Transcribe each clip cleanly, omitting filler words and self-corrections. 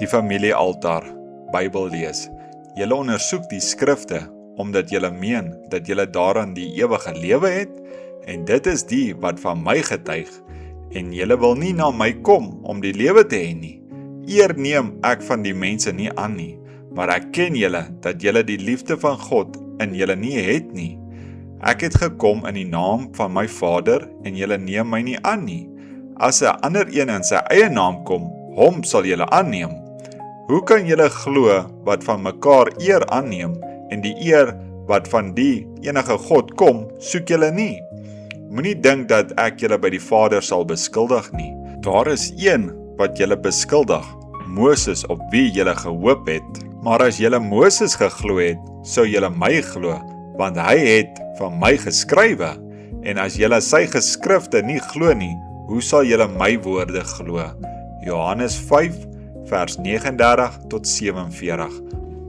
Die familiealtaar, Bybel lees. Julle ondersoek die skrifte, omdat julle meen dat julle daaraan die ewige lewe het, en dit is die wat van my getuig, en julle wil nie na my kom om die lewe te hê nie. Eer neem ek van die mense nie aan nie, maar ek ken julle dat julle die liefde van God in julle nie het nie. Ek het gekom in die naam van my Vader, en julle neem my nie aan nie. As 'n ander een in sy eie naam kom, hom sal julle aanneem. Hoe kan julle glo wat van mekaar eer aanneem, en die eer wat van die enige God kom, soek julle nie? Moenie dink dat ek julle by die Vader sal beskuldig nie. Daar is een wat julle beskuldig, Moses, op wie julle gehoop het. Maar as julle Moses geglo het, sou julle my glo, want hy het van my geskrywe. En as julle sy geskrifte nie glo nie, hoe sal julle my woorde glo? Johannes 5 vers 39 tot 47.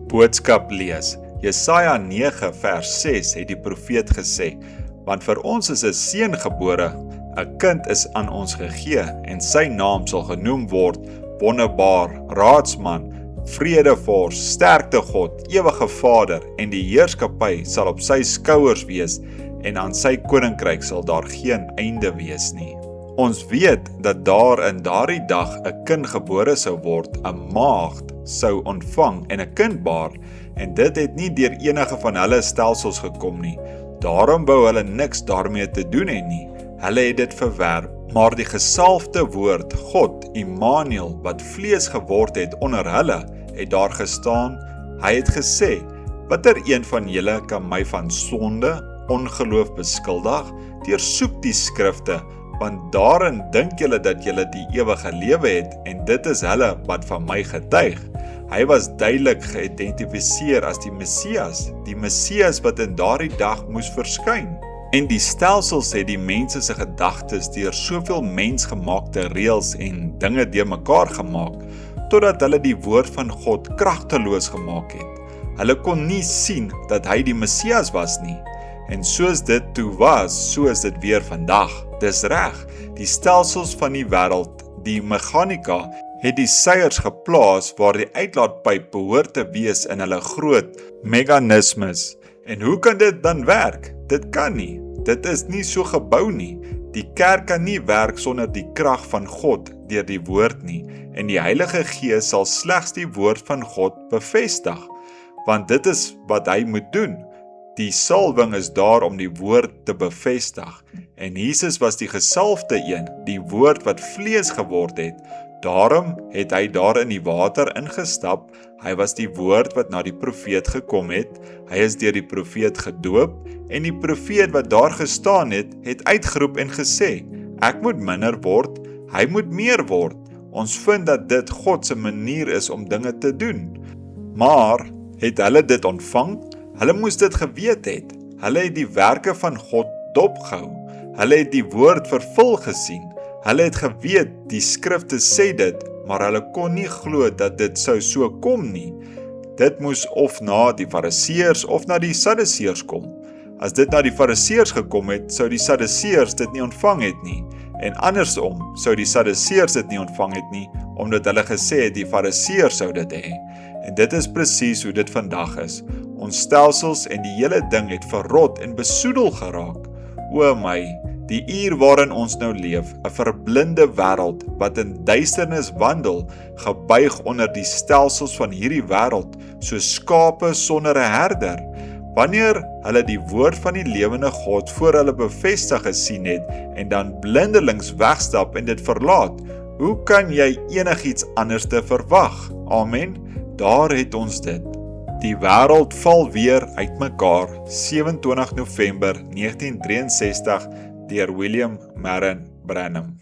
Boodskap lees. Jesaja 9 vers 6 het die profeet gesê, want vir ons is 'n seun gebore, 'n kind is aan ons gegee, en sy naam sal genoem word, Wonderbaar, Raadsman, Vredevors, Sterkte God, Ewige Vader, en die heerskappy sal op sy skouers wees, en aan sy koninkryk sal daar geen einde wees nie. Ons weet dat daar in daardie dag 'n kind gebore sou word, 'n maagd sou ontvang en 'n kind baar, en dit het nie deur enige van hulle stelsels gekom nie. Daarom wou hulle niks daarmee te doen hê nie. Hulle het dit verwerp. Maar die gesalfde woord, God, Immanuel, wat vlees geword het onder hulle, het daar gestaan. Hy het gesê, watter een van julle kan my van sonde, ongeloof beskuldig? Deursoek die skrifte, want daarin dink julle dat julle die ewige lewe het, en dit is hulle wat van my getuig. Hy was duidelik geïdentifiseer as die Messias wat in daardie dag moes verskyn. En die stelsels het die mense se gedagtes deur soveel mensgemaakte reëls en dinge deurmekaar gemaak, totdat hulle die woord van God kragteloos gemaak het. Hulle kon nie sien dat hy die Messias was nie. En soos dit toe was, so is dit weer vandag. Dis reg, die stelsels van die wêreld, die meganika, het die seiers geplaas waar die uitlaatpyp behoort te wees in hulle groot meganismes. En hoe kan dit dan werk? Dit kan nie. Dit is nie so gebou nie. Die kerk kan nie werk sonder die krag van God deur die woord nie. En die Heilige Gees sal slegs die woord van God bevestig. Want dit is wat hy moet doen. Die salwing is daar om die woord te bevestig. En Jesus was die gesalfde een, die woord wat vlees geword het. Daarom het hy daar in die water ingestap. Hy was die woord wat na die profeet gekom het. Hy is deur die profeet gedoop, en die profeet wat daar gestaan het, het uitgeroep en gesê, ek moet minder word, hy moet meer word. Ons vind dat dit God se manier is om dinge te doen. Maar, het hulle dit ontvang? Hulle moes dit geweet het. Hulle het die werke van God dopgehou. Hulle het die woord vervul gesien. Hulle het geweet, die skrifte sê dit, maar hulle kon nie glo dat dit sou so kom nie. Dit moes of na die Fariseërs of na die Sadduseërs kom. As dit na die Fariseërs gekom het, sou die Sadduseërs dit nie ontvang het nie. En andersom sou die Sadduseërs dit nie ontvang het nie, omdat hulle gesê het die Fariseërs sou dit hê. En dit is presies hoe dit vandag is. Ons stelsels en die hele ding het verrot en besoedel geraak. O my, die uur waarin ons nou leef, 'n verblinde wêreld wat in duisternis wandel, gebuig onder die stelsels van hierdie wêreld, soos skape sonder 'n herder. Wanneer hulle die woord van die lewende God voor hulle bevestig gesien het, en dan blindelings wegstap en dit verlaat, hoe kan jy enigiets anders te verwag? Amen. Daar het ons dit. Die wêreld val weer uitmekaar, 27 November 1963, deur William Marion Branham.